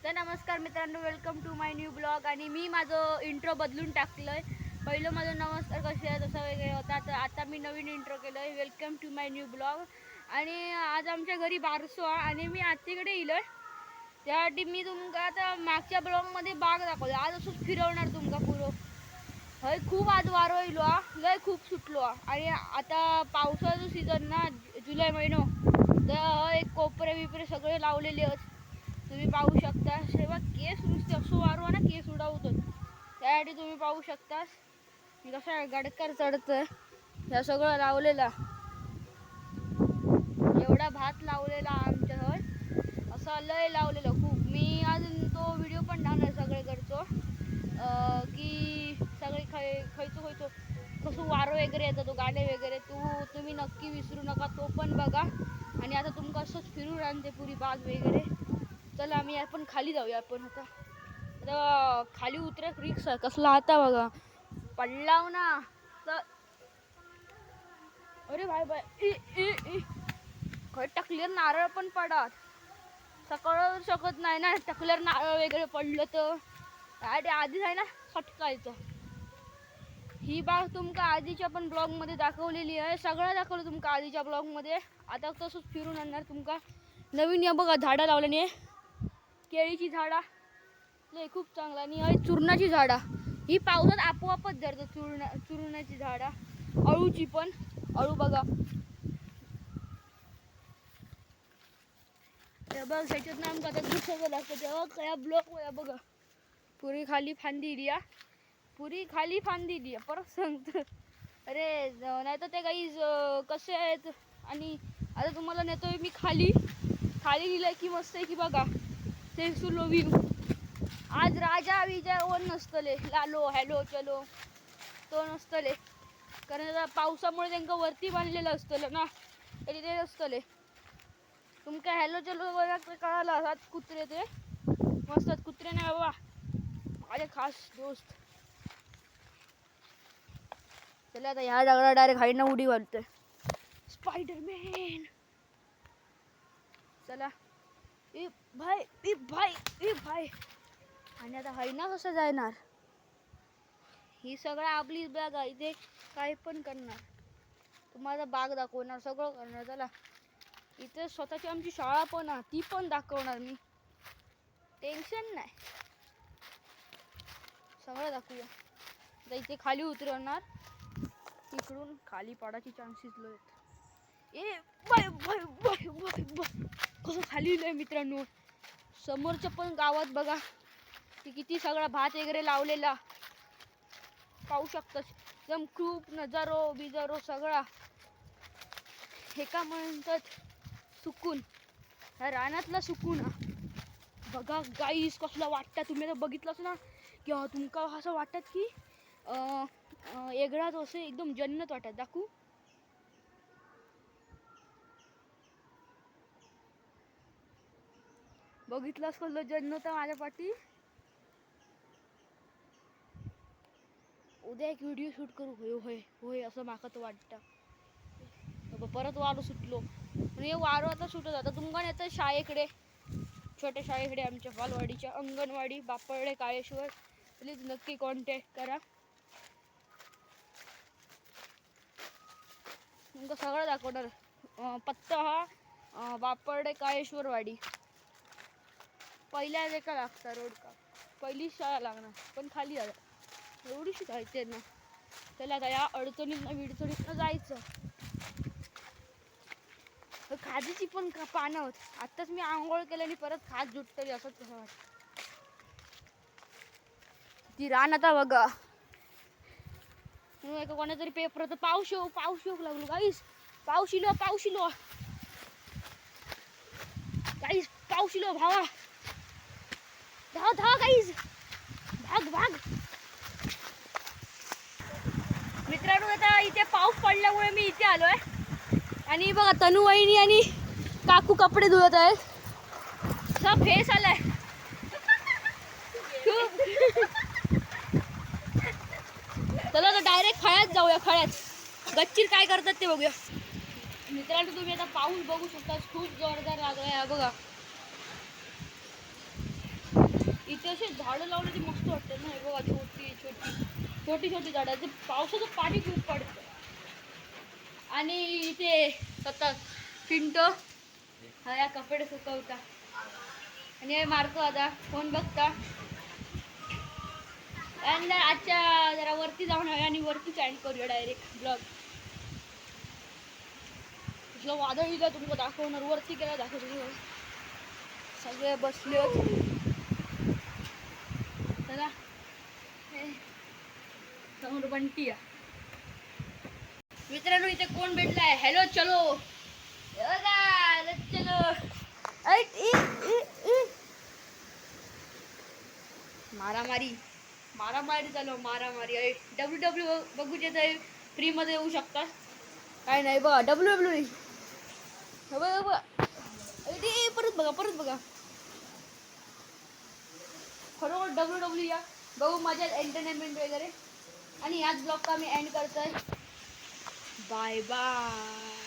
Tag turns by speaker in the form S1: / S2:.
S1: तर नमस्कार मित्रांनो, welcome to my new blog. आणि मी माझं इंट्रो बदलून टाकलं आहे. पहिलं माझं नमस्कार कसे आहे तसं वगैरे होता, तर आता मी नवीन इंट्रो केलं आहे, welcome to my new blog. आणि आज आमच्या घरी बारसो आणि मी आत्तीकडे येलो आहे. त्यासाठी मी तुमका आता मागच्या ब्लॉगमध्ये बाग दाखवलं, आज असंच फिरवणार तुमका पुरो. हय खूप आज वारो येलो हा, लय खूप सुटलो हा. आणि आता पावसाचं सीझन ना, जुलै महिनो, तर एक कोपरे बिपरे सगळे लावलेले आहेत. तुम्ही पाहू शकता. तेव्हा केस नुसते असं वारू ना, केस उडवतो. त्यासाठी तुम्ही पाहू शकता मी कसा गडकर चढतोय. ह्या सगळं लावलेला, एवढा भात लावलेला आमच्या घर, असं लय लावलेलं खूप. मी अजून तो व्हिडिओ पण टाकणार सगळे करतो की सगळे खयचो खयचो कसं वारं वगैरे येतं, तो गाणे वगैरे तुम्ही नक्की विसरू नका, तो पण बघा. आणि आता तुमका असंच फिरून आणते पुरी बाग वगैरे. चला आम्ही आपण खाली जाऊया. आपण आता खाली उतरे रिक्स आहे कसला, आता बघा पडलाव ना तर. अरे भाई भाई खय टाकल्यावर नारळ पण पडत, सकाळ शकत नाही ना टाकल्यावर नारळ वगैरे पडलं तर आधीच आहे ना सटकायचं. ही बाग तुमका आधीच्या पण ब्लॉग मध्ये दाखवलेली आहे, सगळं दाखवलं तुमका आधीच्या ब्लॉग मध्ये. आता तसंच फिरून आणणार तुमका. नवीन या बघा झाडं लावल्याने, केळीची झाडा लय खूप चांगला. आणि चुरणाची झाडा ही पावसात आपोआपच धरतात. चुरणाची झाडा, अळूची पण, अळू बघा बघ त्याच्यात नाम का सगळं लागतं. तेव्हा काय ब्लॉक वया बघा पुरी खाली फांदी दिया, पुरी खाली फांदी दिया परत सांगतो. अरे नाही तर ते काही कसे आहेत. आणि आता तुम्हाला नेतोय मी खाली. खाली दिलंय की मस्त आहे की बघा ते सुलो व्ह्यू. आज राजा विजय ओन नसतले, लालो हॅलो चलो तो नसतले, कारण पावसामुळे त्यांना वरती बांधलेलं असतलं ना, तरी ते नसतले. तुमका हॅलो चलो कळाला आज कुत्रे ते मस्त कुत्रे नाही बाबा, माझे खास दोस्त. चला आता ह्या दगडा डायरेक्ट हाईना उडी घालतोय, स्पायडरमॅन. चला ए भाई ए भाई ए भाई. आणि आता हायना कसं जाणार, ही सगळं आपली बॅग आहे. इथे काय पण करणार, तुम्हाला बाग दाखवणार, सगळं करणार. चला इथे स्वतःची आमची शाळा पण आहे, ती पण दाखवणार मी, टेन्शन नाही, सगळं दाखवूया. आता इथे खाली उतरवणार, इकडून खाली पडायची चान्सेस लो आहेत. ए bye bye bye bye bye कसं खाली लय मित्रांनो. समोरच्या पण गावात बघा की किती सगळा भात वगैरे लावलेला पाहू शकता. एकदम खूप नजारो बिजारो सगळा, हे का म्हणतात सुकून, ह्या रानातला सुकून बघा गाईस कसला वाटतं. तुम्ही तर बघितलंच ना की तुमका असं वाटत की वेगळाच असे एकदम जन्नत वाटत. दाखवू बघितलंच कसलं जन्नत माझ्या पाठी. उद्या एक व्हिडिओ शूट करू. होय होय होय असं माका तर वाटतं. परत वारं सुटलो, म्हणजे वारं आता सुटत. आता तुमका येतं शाळेकडे, छोट्या शाळेकडे, आमच्या बालवाडीच्या अंगणवाडी बापडे काळेश्वर. प्लीज नक्की कॉन्टॅक्ट करा. तुमका सगळं दाखवणार. पत्ता हा बापडे काळेश्वरवाडी. पहिल्या एका लागता रोड का, पहिली शाळा लागणार पण खाली आला एवढीशी जायचे ना. त्याला आता या अडचणीतनं विडचणीतनं जायचं. खाजीची पण पानं होत. आत्ताच मी आंघोळ केल्याने परत खाज जुटतली असं कसं वाटतं. ती रान आता बघा, एका कोणातरी पेपर तर पाऊस येऊ लागलो गाईस. पाऊस इलो गाईस, पाऊस इलो भावा, धाव धाव गाईस, भाग भाग. मित्रांनो आता इथे पाऊस पडल्यामुळे मी इथे आलोय. आणि बघा तनू वहिनी आणि काकू कपडे धुवत आहेत. सब फेस आलाय चला तर डायरेक्ट खळ्यात जाऊया. खळ्यात गच्चीर काय करतात ते बघूया. मित्रांनो तुम्ही आता पाऊस बघू शकता, खूप जोरदार लागलाय बघा. असे झाडं लावले ती मस्त वाटते ना. हे बघा छोटी छोटी छोटी छोटी झाडं ते पावसाचं पाणी खूप पडतं. आणि इथे सतत पिंटो हा या कपडे सुकवता आणि हे मारतो आता फोन बघता. आणि आजच्या जरा वरती जाऊन हवे आणि वरती एंड करूया डायरेक्ट ब्लॉग. तुला वादळ येईल तुम्हाला दाखवणार. वरती गेला दाखवतो. सगळे बसले चला. समोर बंटी आहे. मित्रांनो इथे कोण भेटलाय. हॅलो चलो चलो. मारामारी मारामारी चालू मारामारी. डब्ल्यू बघू येत फ्री मध्ये येऊ शकता. काय नाही बघा डब्ल्यू परत बघा परत बघा. खरोखर डब्ल्यू या बघू मजा एंटरटेनमेंट वगैरे. आणि याच ब्लॉग का मी एंड करतोय. Bye bye.